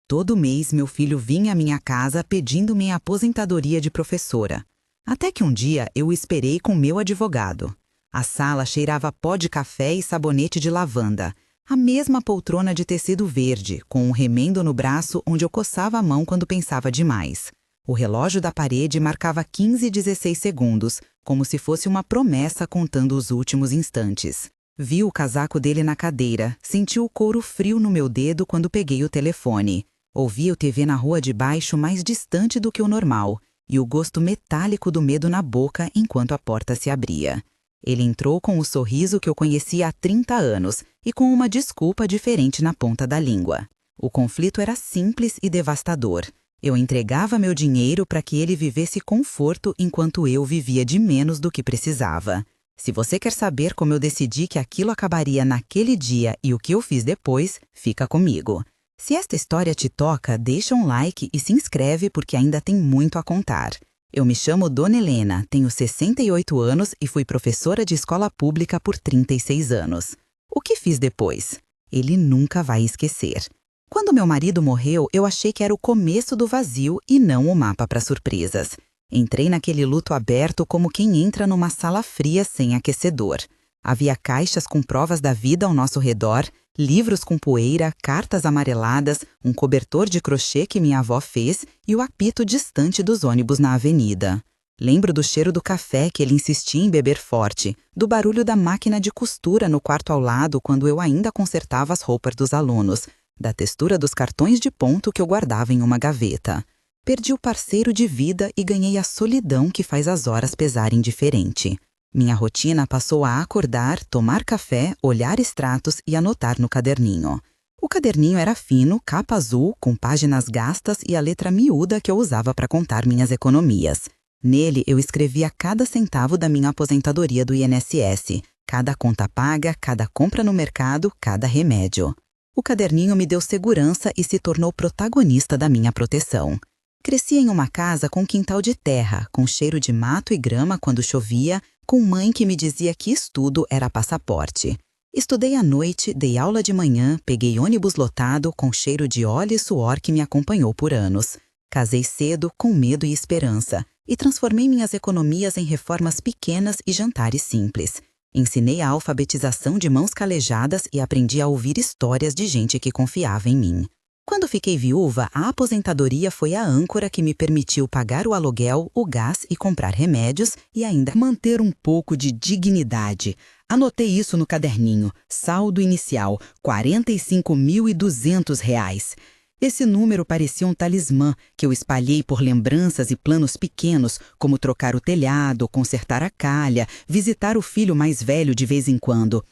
Todo mês meu filho vinha à minha casa pedindo minha aposentadoria de professora. Até que um dia eu o esperei com meu advogado. A sala cheirava pó de café e sabonete de lavanda. A mesma poltrona de tecido verde, com um remendo no braço onde eu coçava a mão quando pensava demais. O relógio da parede marcava 15 e 16 segundos, como se fosse uma promessa contando os últimos instantes. Vi o casaco dele na cadeira, senti o couro frio no meu dedo quando peguei o telefone. Ouvi o TV na rua de baixo mais distante do que o normal, e o gosto metálico do medo na boca enquanto a porta se abria. Ele entrou com o sorriso que eu conhecia há 30 anos e com uma desculpa diferente na ponta da língua. O conflito era simples e devastador. Eu entregava meu dinheiro para que ele vivesse conforto enquanto eu vivia de menos do que precisava. Se você quer saber como eu decidi que aquilo acabaria naquele dia e o que eu fiz depois, fica comigo. Se esta história te toca, deixa um like e se inscreve porque ainda tem muito a contar. Eu me chamo Dona Helena, tenho 68 anos e fui professora de escola pública por 36 anos. O que fiz depois? Ele nunca vai esquecer. Quando meu marido morreu, eu achei que era o começo do vazio e não o mapa para surpresas. Entrei naquele luto aberto como quem entra numa sala fria sem aquecedor. Havia caixas com provas da vida ao nosso redor, livros com poeira, cartas amareladas, um cobertor de crochê que minha avó fez e o apito distante dos ônibus na avenida. Lembro do cheiro do café que ele insistia em beber forte, do barulho da máquina de costura no quarto ao lado quando eu ainda consertava as roupas dos alunos, da textura dos cartões de ponto que eu guardava em uma gaveta. Perdi o parceiro de vida e ganhei a solidão que faz as horas pesarem diferente. Minha rotina passou a acordar, tomar café, olhar extratos e anotar no caderninho. O caderninho era fino, capa azul, com páginas gastas e a letra miúda que eu usava para contar minhas economias. Nele eu escrevia cada centavo da minha aposentadoria do INSS, cada conta paga, cada compra no mercado, cada remédio. O caderninho me deu segurança e se tornou protagonista da minha proteção. Cresci em uma casa com quintal de terra, com cheiro de mato e grama quando chovia, com mãe que me dizia que estudo era passaporte. Estudei à noite, dei aula de manhã, peguei ônibus lotado com cheiro de óleo e suor que me acompanhou por anos. Casei cedo, com medo e esperança, e transformei minhas economias em reformas pequenas e jantares simples. Ensinei a alfabetização de mãos calejadas e aprendi a ouvir histórias de gente que confiava em mim. Quando fiquei viúva, a aposentadoria foi a âncora que me permitiu pagar o aluguel, o gás e comprar remédios e ainda manter um pouco de dignidade. Anotei isso no caderninho. Saldo inicial, R$ 45.200. Esse número parecia um talismã que eu espalhei por lembranças e planos pequenos, como trocar o telhado, consertar a calha, visitar o filho mais velho de vez em quando.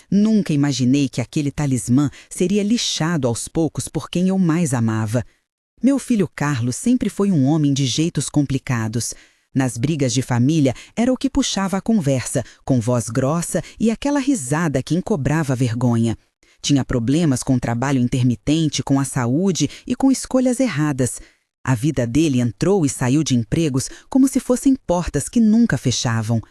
Nunca imaginei que aquele talismã seria lixado aos poucos por quem eu mais amava. Meu filho Carlos sempre foi um homem de jeitos complicados. Nas brigas de família era o que puxava a conversa, com voz grossa e aquela risada que encobrava a vergonha. Tinha problemas com o trabalho intermitente, com a saúde e com escolhas erradas. A vida dele entrou e saiu de empregos como se fossem portas que nunca fechavam.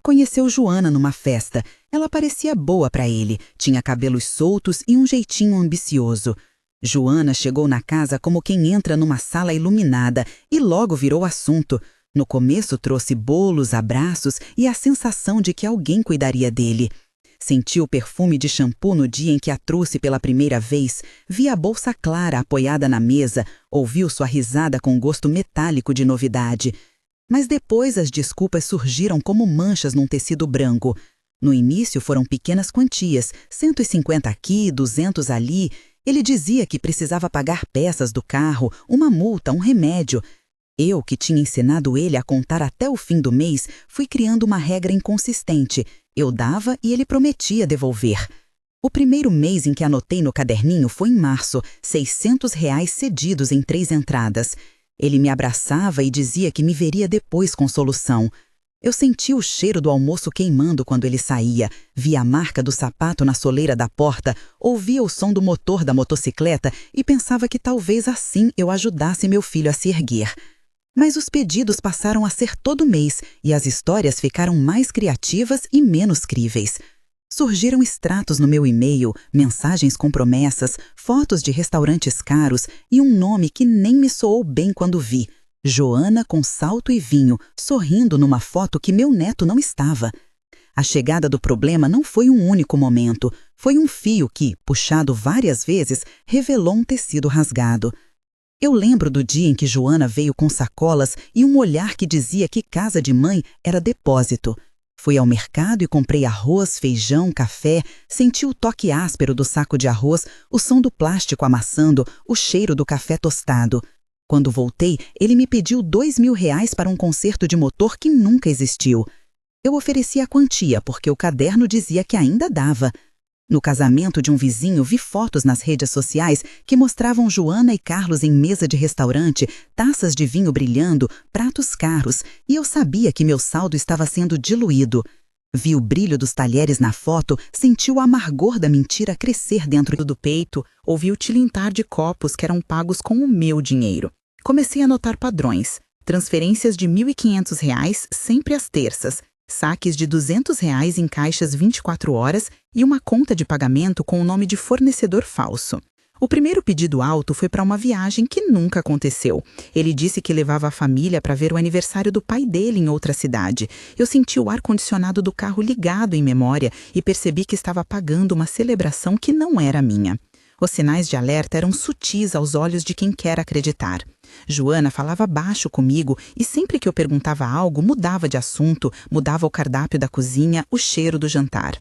Conheceu Joana numa festa. Ela parecia boa para ele, tinha cabelos soltos e um jeitinho ambicioso. Joana chegou na casa como quem entra numa sala iluminada e logo virou assunto. No começo trouxe bolos, abraços e a sensação de que alguém cuidaria dele. Senti o perfume de shampoo no dia em que a trouxe pela primeira vez, vi a bolsa clara apoiada na mesa, ouviu sua risada com gosto metálico de novidade. Mas depois as desculpas surgiram como manchas num tecido branco. No início foram pequenas quantias, 150 aqui, 200 ali. Ele dizia que precisava pagar peças do carro, uma multa, um remédio. Eu, que tinha ensinado ele a contar até o fim do mês, fui criando uma regra inconsistente. Eu dava e ele prometia devolver. O primeiro mês em que anotei no caderninho foi em março, R$ 600 cedidos em 3 entradas. Ele me abraçava e dizia que me veria depois com solução. Eu sentia o cheiro do almoço queimando quando ele saía, via a marca do sapato na soleira da porta, ouvia o som do motor da motocicleta e pensava que talvez assim eu ajudasse meu filho a se erguer. Mas os pedidos passaram a ser todo mês e as histórias ficaram mais criativas e menos críveis. Surgiram extratos no meu e-mail, mensagens com promessas, fotos de restaurantes caros e um nome que nem me soou bem quando vi. Joana com salto e vinho, sorrindo numa foto que meu neto não estava. A chegada do problema não foi um único momento, foi um fio que, puxado várias vezes, revelou um tecido rasgado. Eu lembro do dia em que Joana veio com sacolas e um olhar que dizia que casa de mãe era depósito. Fui ao mercado e comprei arroz, feijão, café, senti o toque áspero do saco de arroz, o som do plástico amassando, o cheiro do café tostado. Quando voltei, ele me pediu R$ 2.000 para um conserto de motor que nunca existiu. Eu ofereci a quantia porque o caderno dizia que ainda dava. No casamento de um vizinho, vi fotos nas redes sociais que mostravam Joana e Carlos em mesa de restaurante, taças de vinho brilhando, pratos caros, e eu sabia que meu saldo estava sendo diluído. Vi o brilho dos talheres na foto, senti o amargor da mentira crescer dentro do peito, ouvi o tilintar de copos que eram pagos com o meu dinheiro. Comecei a notar padrões. Transferências de R$ 1.500 sempre às terças, saques de R$ 200 em caixas 24 horas e uma conta de pagamento com o nome de fornecedor falso. O primeiro pedido alto foi para uma viagem que nunca aconteceu. Ele disse que levava a família para ver o aniversário do pai dele em outra cidade. Eu senti o ar-condicionado do carro ligado em memória e percebi que estava pagando uma celebração que não era minha. Os sinais de alerta eram sutis aos olhos de quem quer acreditar. Joana falava baixo comigo e sempre que eu perguntava algo, mudava de assunto, mudava o cardápio da cozinha, o cheiro do jantar.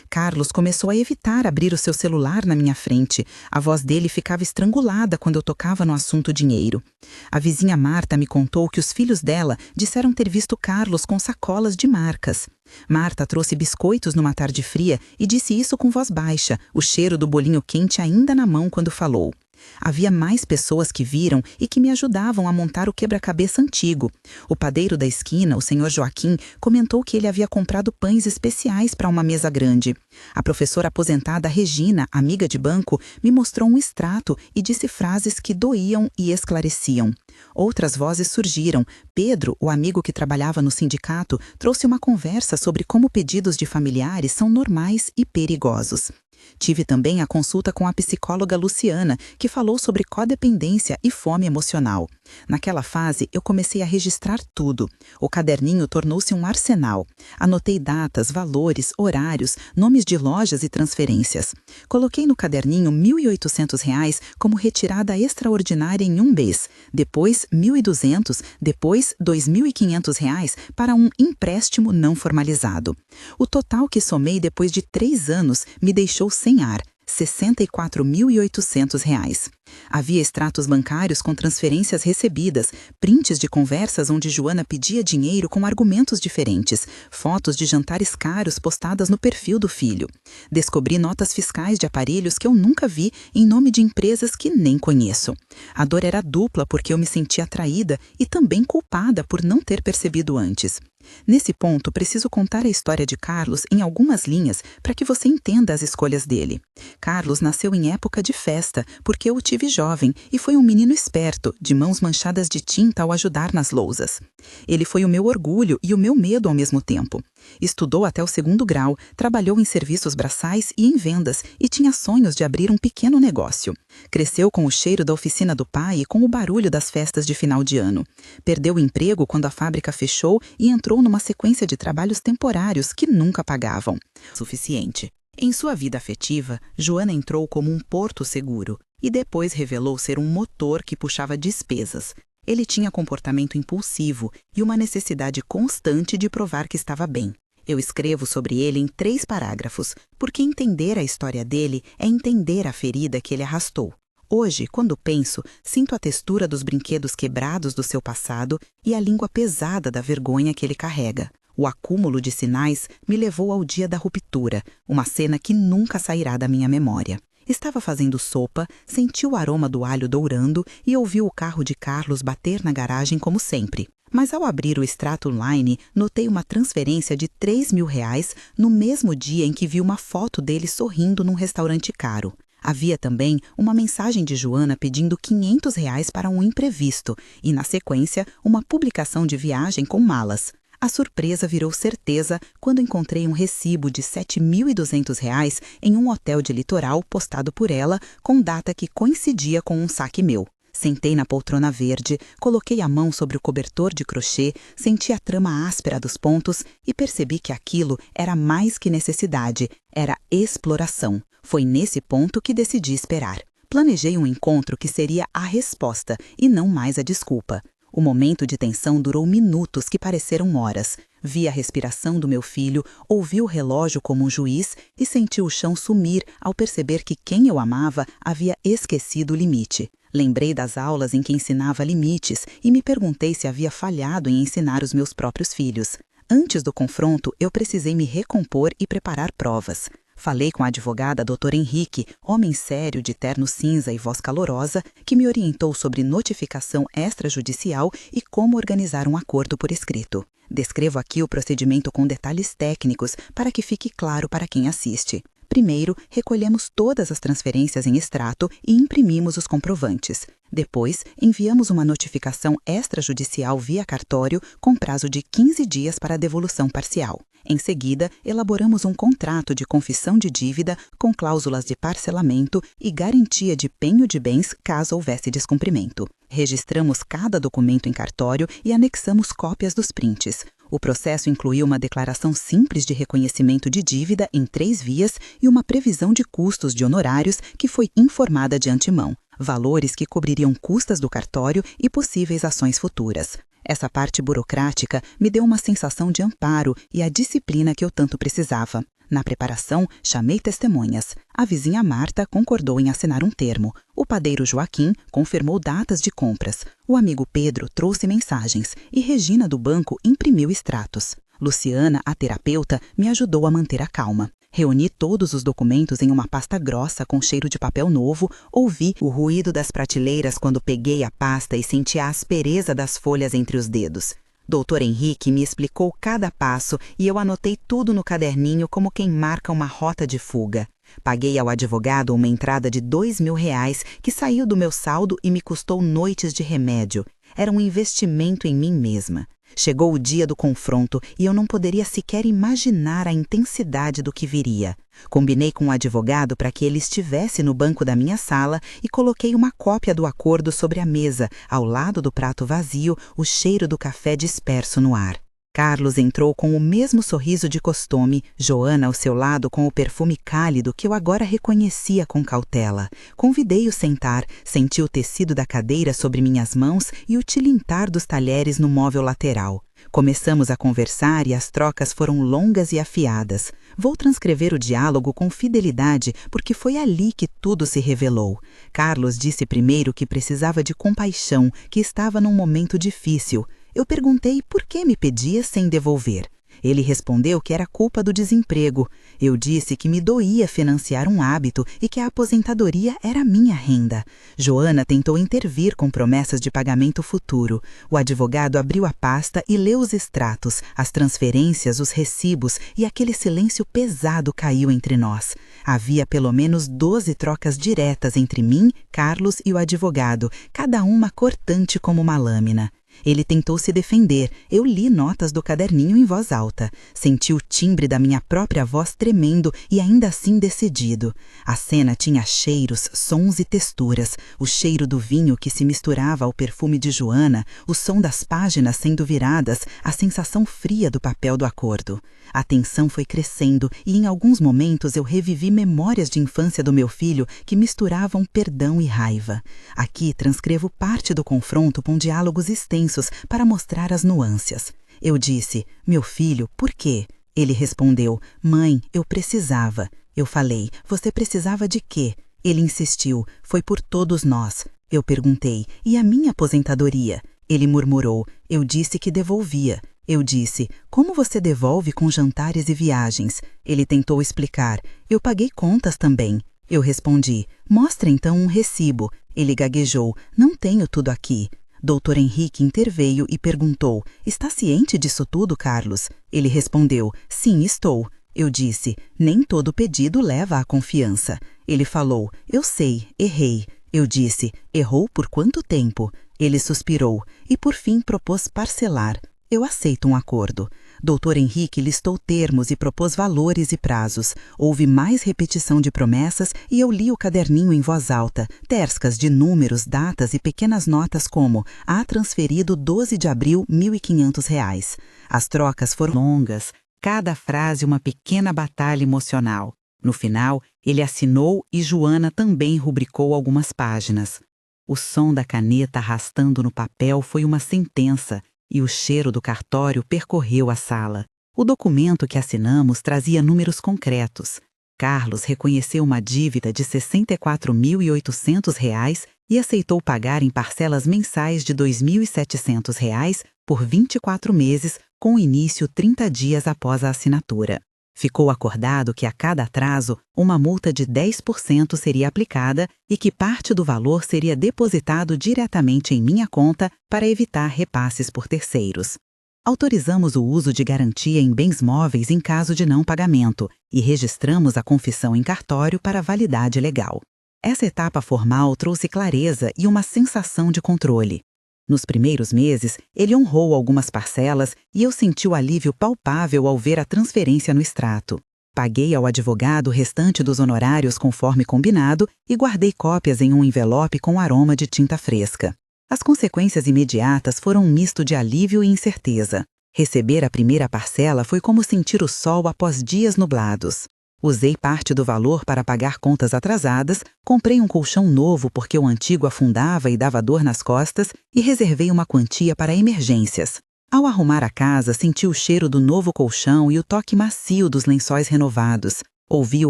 Carlos começou a evitar abrir o seu celular na minha frente. A voz dele ficava estrangulada quando eu tocava no assunto dinheiro. A vizinha Marta me contou que os filhos dela disseram ter visto Carlos com sacolas de marcas. Marta trouxe biscoitos numa tarde fria e disse isso com voz baixa, o cheiro do bolinho quente ainda na mão quando falou. Havia mais pessoas que viram e que me ajudavam a montar o quebra-cabeça antigo. O padeiro da esquina, o senhor Joaquim, comentou que ele havia comprado pães especiais para uma mesa grande. A professora aposentada Regina, amiga de banco, me mostrou um extrato e disse frases que doíam e esclareciam. Outras vozes surgiram. Pedro, o amigo que trabalhava no sindicato, trouxe uma conversa sobre como pedidos de familiares são normais e perigosos. Tive também a consulta com a psicóloga Luciana, que falou sobre codependência e fome emocional. Naquela fase, eu comecei a registrar tudo. O caderninho tornou-se um arsenal. Anotei datas, valores, horários, nomes de lojas e transferências. Coloquei no caderninho R$ 1.800 como retirada extraordinária em um mês, depois R$ 1.200, depois R$ 2.500 para um empréstimo não formalizado. O total que somei depois de 3 anos me deixou sem ar, R$ 64.800. Havia extratos bancários com transferências recebidas, prints de conversas onde Joana pedia dinheiro com argumentos diferentes, fotos de jantares caros postadas no perfil do filho. Descobri notas fiscais de aparelhos que eu nunca vi em nome de empresas que nem conheço. A dor era dupla porque eu me sentia atraída e também culpada por não ter percebido antes. Nesse ponto, preciso contar a história de Carlos em algumas linhas para que você entenda as escolhas dele. Carlos nasceu em época de festa, porque eu o tive jovem e foi um menino esperto, de mãos manchadas de tinta ao ajudar nas lousas. Ele foi o meu orgulho e o meu medo ao mesmo tempo. Estudou até o 2º grau, trabalhou em serviços braçais e em vendas e tinha sonhos de abrir um pequeno negócio. Cresceu com o cheiro da oficina do pai e com o barulho das festas de final de ano. Perdeu o emprego quando a fábrica fechou e entrou numa sequência de trabalhos temporários que nunca pagavam. Suficiente. Em sua vida afetiva, Joana entrou como um porto seguro e depois revelou ser um motor que puxava despesas. Ele tinha comportamento impulsivo e uma necessidade constante de provar que estava bem. Eu escrevo sobre ele em 3 parágrafos, porque entender a história dele é entender a ferida que ele arrastou. Hoje, quando penso, sinto a textura dos brinquedos quebrados do seu passado e a língua pesada da vergonha que ele carrega. O acúmulo de sinais me levou ao dia da ruptura, uma cena que nunca sairá da minha memória. Estava fazendo sopa, senti o aroma do alho dourando e ouvi o carro de Carlos bater na garagem como sempre. Mas ao abrir o extrato online, notei uma transferência de R$ 3.000 no mesmo dia em que vi uma foto dele sorrindo num restaurante caro. Havia também uma mensagem de Joana pedindo R$ 500 para um imprevisto e, na sequência, uma publicação de viagem com malas. A surpresa virou certeza quando encontrei um recibo de R$ 7.200 em um hotel de litoral postado por ela, com data que coincidia com um saque meu. Sentei na poltrona verde, coloquei a mão sobre o cobertor de crochê, senti a trama áspera dos pontos e percebi que aquilo era mais que necessidade, era exploração. Foi nesse ponto que decidi esperar. Planejei um encontro que seria a resposta e não mais a desculpa. O momento de tensão durou minutos que pareceram horas. Vi a respiração do meu filho, ouvi o relógio como um juiz e senti o chão sumir ao perceber que quem eu amava havia esquecido o limite. Lembrei das aulas em que ensinava limites e me perguntei se havia falhado em ensinar os meus próprios filhos. Antes do confronto, eu precisei me recompor e preparar provas. Falei com a advogada Dr. Henrique, homem sério de terno cinza e voz calorosa, que me orientou sobre notificação extrajudicial e como organizar um acordo por escrito. Descrevo aqui o procedimento com detalhes técnicos para que fique claro para quem assiste. Primeiro, recolhemos todas as transferências em extrato e imprimimos os comprovantes. Depois, enviamos uma notificação extrajudicial via cartório com prazo de 15 dias para devolução parcial. Em seguida, elaboramos um contrato de confissão de dívida com cláusulas de parcelamento e garantia de penho de bens caso houvesse descumprimento. Registramos cada documento em cartório e anexamos cópias dos prints. O processo incluiu uma declaração simples de reconhecimento de dívida em 3 vias e uma previsão de custos de honorários que foi informada de antemão, valores que cobririam custas do cartório e possíveis ações futuras. Essa parte burocrática me deu uma sensação de amparo e a disciplina que eu tanto precisava. Na preparação, chamei testemunhas. A vizinha Marta concordou em assinar um termo. O padeiro Joaquim confirmou datas de compras. O amigo Pedro trouxe mensagens e Regina do banco imprimiu extratos. Luciana, a terapeuta, me ajudou a manter a calma. Reuni todos os documentos em uma pasta grossa com cheiro de papel novo, ouvi o ruído das prateleiras quando peguei a pasta e senti a aspereza das folhas entre os dedos. Dr. Henrique me explicou cada passo e eu anotei tudo no caderninho como quem marca uma rota de fuga. Paguei ao advogado uma entrada de R$ 2.000 que saiu do meu saldo e me custou noites de remédio. Era um investimento em mim mesma. Chegou o dia do confronto e eu não poderia sequer imaginar a intensidade do que viria. Combinei com o advogado para que ele estivesse no banco da minha sala e coloquei uma cópia do acordo sobre a mesa, ao lado do prato vazio, o cheiro do café disperso no ar. Carlos entrou com o mesmo sorriso de costume, Joana ao seu lado com o perfume cálido que eu agora reconhecia com cautela. Convidei-o sentar, senti o tecido da cadeira sobre minhas mãos e o tilintar dos talheres no móvel lateral. Começamos a conversar e as trocas foram longas e afiadas. Vou transcrever o diálogo com fidelidade porque foi ali que tudo se revelou. Carlos disse primeiro que precisava de compaixão, que estava num momento difícil. Eu perguntei por que me pedia sem devolver. Ele respondeu que era culpa do desemprego. Eu disse que me doía financiar um hábito e que a aposentadoria era minha renda. Joana tentou intervir com promessas de pagamento futuro. O advogado abriu a pasta e leu os extratos, as transferências, os recibos e aquele silêncio pesado caiu entre nós. Havia pelo menos 12 trocas diretas entre mim, Carlos e o advogado, cada uma cortante como uma lâmina. Ele tentou se defender. Eu li notas do caderninho em voz alta. Senti o timbre da minha própria voz tremendo e ainda assim decidido. A cena tinha cheiros, sons e texturas. O cheiro do vinho que se misturava ao perfume de Joana, o som das páginas sendo viradas, a sensação fria do papel do acordo. A tensão foi crescendo e em alguns momentos eu revivi memórias de infância do meu filho que misturavam perdão e raiva. Aqui transcrevo parte do confronto com diálogos extensos para mostrar as nuances. Eu disse, meu filho, por quê? Ele respondeu, mãe, eu precisava. Eu falei, você precisava de quê? Ele insistiu, foi por todos nós. Eu perguntei, e a minha aposentadoria? Ele murmurou, eu disse que devolvia. Eu disse, como você devolve com jantares e viagens? Ele tentou explicar, eu paguei contas também. Eu respondi, mostre então um recibo. Ele gaguejou, não tenho tudo aqui. Dr. Henrique interveio e perguntou, está ciente disso tudo, Carlos? Ele respondeu, sim, estou. Eu disse, nem todo pedido leva à confiança. Ele falou, eu sei, errei. Eu disse, errou por quanto tempo? Ele suspirou e por fim propôs parcelar. Eu aceito um acordo. Dr. Henrique listou termos e propôs valores e prazos. Houve mais repetição de promessas e eu li o caderninho em voz alta, terscas de números, datas e pequenas notas como "há transferido 12 de abril R$ 1.500. As trocas foram longas, cada frase uma pequena batalha emocional. No final, ele assinou e Joana também rubricou algumas páginas. O som da caneta arrastando no papel foi uma sentença e o cheiro do cartório percorreu a sala. O documento que assinamos trazia números concretos. Carlos reconheceu uma dívida de R$ 64.800 e aceitou pagar em parcelas mensais de R$ 2.700 por 24 meses, com início 30 dias após a assinatura. Ficou acordado que a cada atraso, uma multa de 10% seria aplicada e que parte do valor seria depositado diretamente em minha conta para evitar repasses por terceiros. Autorizamos o uso de garantia em bens móveis em caso de não pagamento e registramos a confissão em cartório para validade legal. Essa etapa formal trouxe clareza e uma sensação de controle. Nos primeiros meses, ele honrou algumas parcelas e eu senti o alívio palpável ao ver a transferência no extrato. Paguei ao advogado o restante dos honorários conforme combinado e guardei cópias em um envelope com aroma de tinta fresca. As consequências imediatas foram um misto de alívio e incerteza. Receber a primeira parcela foi como sentir o sol após dias nublados. Usei parte do valor para pagar contas atrasadas, comprei um colchão novo porque o antigo afundava e dava dor nas costas e reservei uma quantia para emergências. Ao arrumar a casa, senti o cheiro do novo colchão e o toque macio dos lençóis renovados. Ouvi o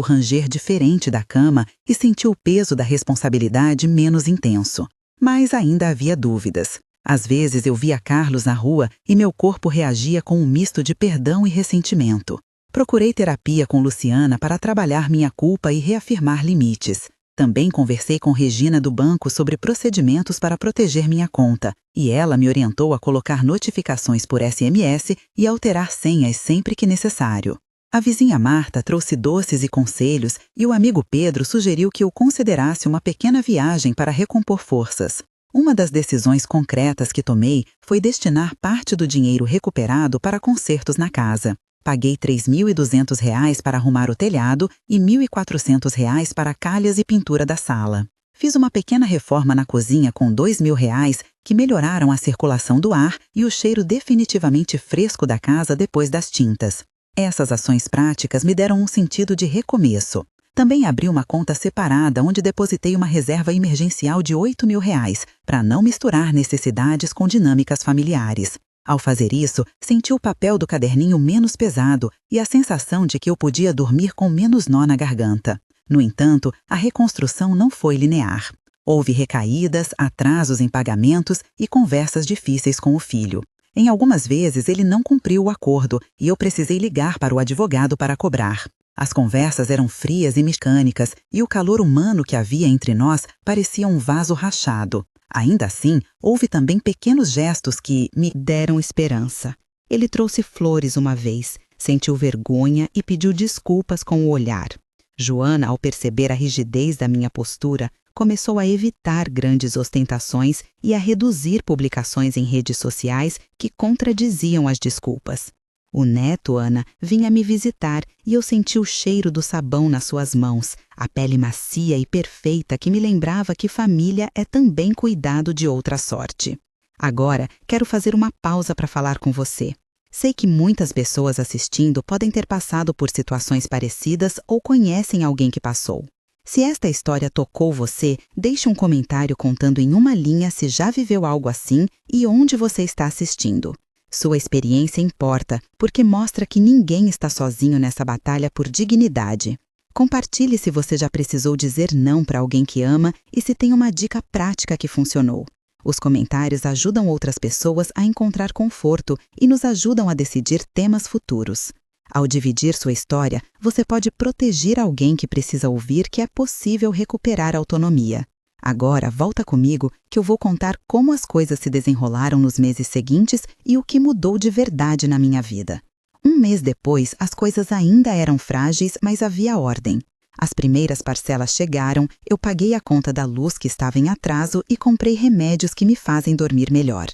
ranger diferente da cama e senti o peso da responsabilidade menos intenso. Mas ainda havia dúvidas. Às vezes eu via Carlos na rua e meu corpo reagia com um misto de perdão e ressentimento. Procurei terapia com Luciana para trabalhar minha culpa e reafirmar limites. Também conversei com Regina do banco sobre procedimentos para proteger minha conta, e ela me orientou a colocar notificações por SMS e alterar senhas sempre que necessário. A vizinha Marta trouxe doces e conselhos e o amigo Pedro sugeriu que eu considerasse uma pequena viagem para recompor forças. Uma das decisões concretas que tomei foi destinar parte do dinheiro recuperado para consertos na casa. Paguei R$ 3.200 para arrumar o telhado e R$ 1.400 para calhas e pintura da sala. Fiz uma pequena reforma na cozinha com R$ 2.000 que melhoraram a circulação do ar e o cheiro definitivamente fresco da casa depois das tintas. Essas ações práticas me deram um sentido de recomeço. Também abri uma conta separada onde depositei uma reserva emergencial de R$ 8.000 para não misturar necessidades com dinâmicas familiares. Ao fazer isso, senti o papel do caderninho menos pesado e a sensação de que eu podia dormir com menos nó na garganta. No entanto, a reconstrução não foi linear. Houve recaídas, atrasos em pagamentos e conversas difíceis com o filho. Em algumas vezes, ele não cumpriu o acordo e eu precisei ligar para o advogado para cobrar. As conversas eram frias e mecânicas e o calor humano que havia entre nós parecia um vaso rachado. Ainda assim, houve também pequenos gestos que me deram esperança. Ele trouxe flores uma vez, sentiu vergonha e pediu desculpas com o olhar. Joana, ao perceber a rigidez da minha postura, começou a evitar grandes ostentações e a reduzir publicações em redes sociais que contradiziam as desculpas. O neto, Ana, vinha me visitar e eu senti o cheiro do sabão nas suas mãos, a pele macia e perfeita que me lembrava que família é também cuidado de outra sorte. Agora, quero fazer uma pausa para falar com você. Sei que muitas pessoas assistindo podem ter passado por situações parecidas ou conhecem alguém que passou. Se esta história tocou você, deixe um comentário contando em uma linha se já viveu algo assim e onde você está assistindo. Sua experiência importa, porque mostra que ninguém está sozinho nessa batalha por dignidade. Compartilhe se você já precisou dizer não para alguém que ama e se tem uma dica prática que funcionou. Os comentários ajudam outras pessoas a encontrar conforto e nos ajudam a decidir temas futuros. Ao dividir sua história, você pode proteger alguém que precisa ouvir que é possível recuperar a autonomia. Agora, volta comigo que eu vou contar como as coisas se desenrolaram nos meses seguintes e o que mudou de verdade na minha vida. Um mês depois, as coisas ainda eram frágeis, mas havia ordem. As primeiras parcelas chegaram, eu paguei a conta da luz que estava em atraso e comprei remédios que me fazem dormir melhor.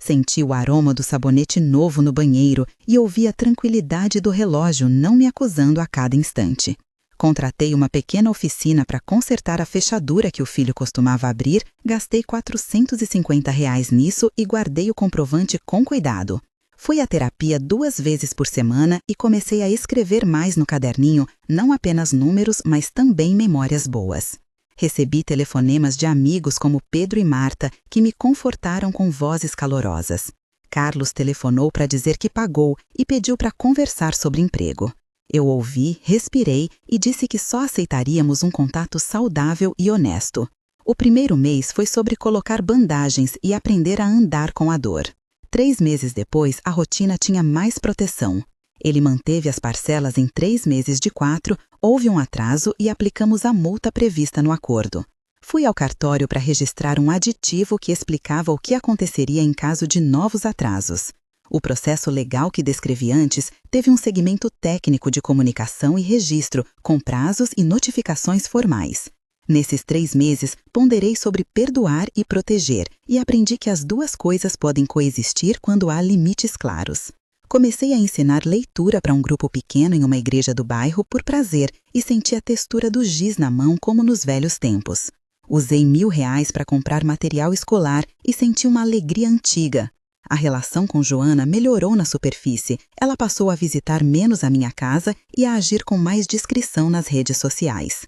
Senti o aroma do sabonete novo no banheiro e ouvi a tranquilidade do relógio não me acusando a cada instante. Contratei uma pequena oficina para consertar a fechadura que o filho costumava abrir, gastei R$ 450 nisso e guardei o comprovante com cuidado. Fui à terapia 2 vezes por semana e comecei a escrever mais no caderninho, não apenas números, mas também memórias boas. Recebi telefonemas de amigos como Pedro e Marta, que me confortaram com vozes calorosas. Carlos telefonou para dizer que pagou e pediu para conversar sobre emprego. Eu ouvi, respirei e disse que só aceitaríamos um contato saudável e honesto. O primeiro mês foi sobre colocar bandagens e aprender a andar com a dor. 3 meses depois, a rotina tinha mais proteção. Ele manteve as parcelas em 3 meses de 4, houve um atraso e aplicamos a multa prevista no acordo. Fui ao cartório para registrar um aditivo que explicava o que aconteceria em caso de novos atrasos. O processo legal que descrevi antes teve um segmento técnico de comunicação e registro, com prazos e notificações formais. Nesses 3 meses, ponderei sobre perdoar e proteger e aprendi que as 2 coisas podem coexistir quando há limites claros. Comecei a ensinar leitura para um grupo pequeno em uma igreja do bairro por prazer e senti a textura do giz na mão como nos velhos tempos. Usei R$ 1.000 para comprar material escolar e senti uma alegria antiga. A relação com Joana melhorou na superfície. Ela passou a visitar menos a minha casa e a agir com mais discrição nas redes sociais.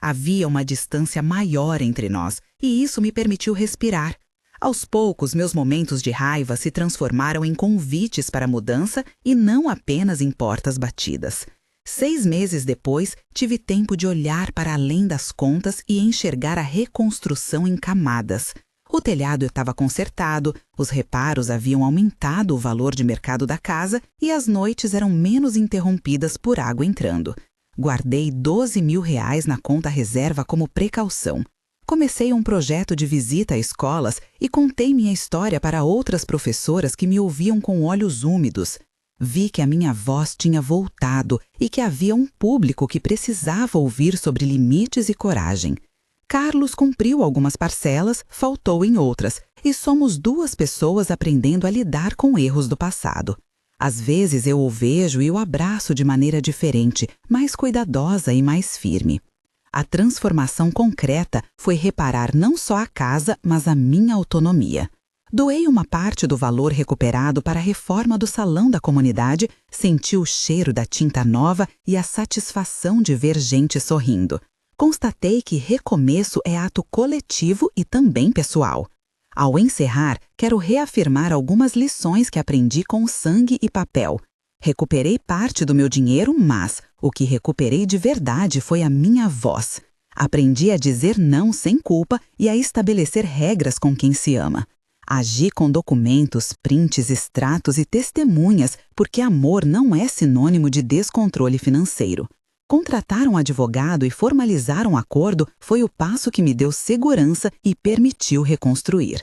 Havia uma distância maior entre nós e isso me permitiu respirar. Aos poucos, meus momentos de raiva se transformaram em convites para a mudança e não apenas em portas batidas. 6 meses depois, tive tempo de olhar para além das contas e enxergar a reconstrução em camadas. O telhado estava consertado, os reparos haviam aumentado o valor de mercado da casa e as noites eram menos interrompidas por água entrando. Guardei R$ 12.000 na conta reserva como precaução. Comecei um projeto de visita a escolas e contei minha história para outras professoras que me ouviam com olhos úmidos. Vi que a minha voz tinha voltado e que havia um público que precisava ouvir sobre limites e coragem. Carlos cumpriu algumas parcelas, faltou em outras, e somos 2 pessoas aprendendo a lidar com erros do passado. Às vezes eu o vejo e o abraço de maneira diferente, mais cuidadosa e mais firme. A transformação concreta foi reparar não só a casa, mas a minha autonomia. Doei uma parte do valor recuperado para a reforma do salão da comunidade, senti o cheiro da tinta nova e a satisfação de ver gente sorrindo. Constatei que recomeço é ato coletivo e também pessoal. Ao encerrar, quero reafirmar algumas lições que aprendi com sangue e papel. Recuperei parte do meu dinheiro, mas o que recuperei de verdade foi a minha voz. Aprendi a dizer não sem culpa e a estabelecer regras com quem se ama. Agi com documentos, prints, extratos e testemunhas, porque amor não é sinônimo de descontrole financeiro. Contratar um advogado e formalizar um acordo foi o passo que me deu segurança e permitiu reconstruir.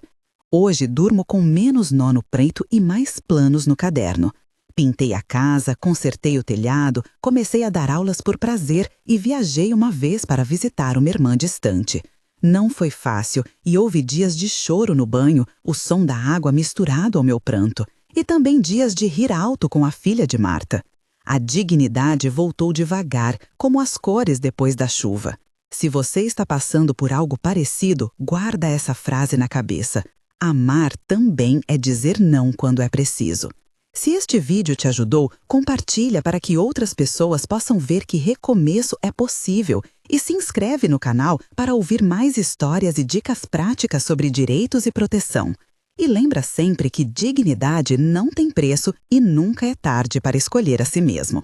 Hoje durmo com menos nó no peito e mais planos no caderno. Pintei a casa, consertei o telhado, comecei a dar aulas por prazer e viajei uma vez para visitar uma irmã distante. Não foi fácil e houve dias de choro no banho, o som da água misturado ao meu pranto, e também dias de rir alto com a filha de Marta. A dignidade voltou devagar, como as cores depois da chuva. Se você está passando por algo parecido, guarda essa frase na cabeça. Amar também é dizer não quando é preciso. Se este vídeo te ajudou, compartilha para que outras pessoas possam ver que recomeço é possível e se inscreve no canal para ouvir mais histórias e dicas práticas sobre direitos e proteção. E lembra sempre que dignidade não tem preço e nunca é tarde para escolher a si mesmo.